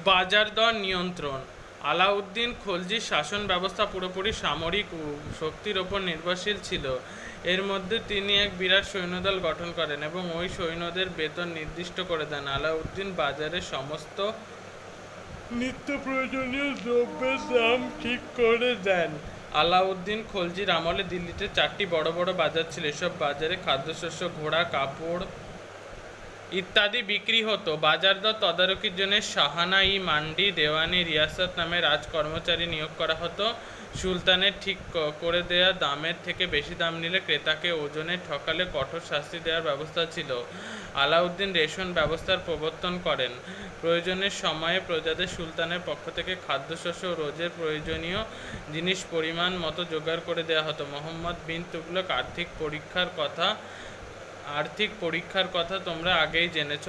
বাজার দর নিয়ন্ত্রণ। আলাউদ্দিন খলজির শাসন ব্যবস্থা পুরোপুরি সামরিক শক্তির ওপর নির্ভরশীল ছিল। এর মধ্যে তিনি এক বিরাট সৈন্যদল গঠন করেন এবং ওই সৈন্যদের বেতন নির্দিষ্ট করে দেন। আলাউদ্দিন বাজারে সমস্ত নিত্য প্রয়োজনীয় দ্রব্যের দাম ঠিক করে দেন। আলাউদ্দিন খলজির আমলে দিল্লিতে 4টি বড় বড় বাজার ছিল। এসব বাজারে খাদ্যশস্য, ঘোড়া, কাপড় ইত্যাদি বিক্রি হতো। বাজার দর তদারকির জন্য শাহানা-ই মান্ডি, দেওয়ানি রিয়াসত নামে রাজ কর্মচারী নিয়োগ করা হতো। সুলতানের ঠিক করে দেয়া দামের থেকে বেশি দাম নিলে ক্রেতাকে ওজনে ঠকালে কঠোর শাস্তি দেওয়ার ব্যবস্থা ছিল। আলাউদ্দিন রেশন ব্যবস্থার প্রবর্তন করেন। প্রয়োজনের সময়ে প্রজাদের সুলতানের পক্ষ থেকে খাদ্যশস্য ও রোজের প্রয়োজনীয় জিনিস পরিমাণ মতো জোগাড় করে দেওয়া হতো। মোহাম্মদ বিন তুগলক আর্থিক পরীক্ষার কথা তোমরা আগেই জেনেছ।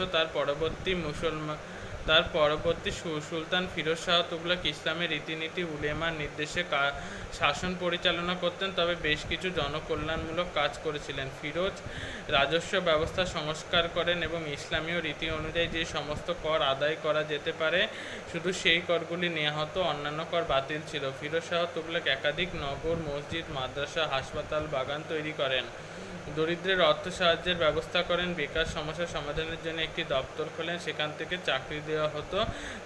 তার পরবর্তী সুলতান ফিরোজ শাহ তুগলক ইসলামের রীতিনীতি উলেমার নির্দেশে শাসন পরিচালনা করতেন, তবে বেশ কিছু জনকল্যাণমূলক কাজ করেছিলেন। ফিরোজ রাজস্ব ব্যবস্থা সংস্কার করেন এবং ইসলামীয় রীতি অনুযায়ী যে সমস্ত কর আদায় করা যেতে পারে শুধু সেই করগুলি নেওয়া হতো, অন্যান্য কর বাতিল ছিল। ফিরোজ শাহ তুগলক একাধিক নগর, মসজিদ, মাদ্রাসা, হাসপাতাল, বাগান তৈরি করেন। দরিদ্রের অর্থ সাহায্যের ব্যবস্থা করেন। বেকার সমস্যা সমাধানের জন্য একটি দপ্তর খোলেন, সেখান থেকে চাকরি দেওয়া হতো।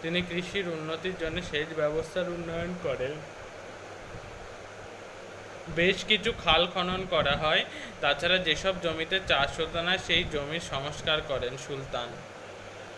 তিনি কৃষির উন্নতির জন্য সেচ ব্যবস্থার উন্নয়ন করেন। বেশ কিছু খাল খনন করা হয়। তাছাড়া যেসব জমিতে চাষ হতো না সেই জমির সংস্কার করেন সুলতান।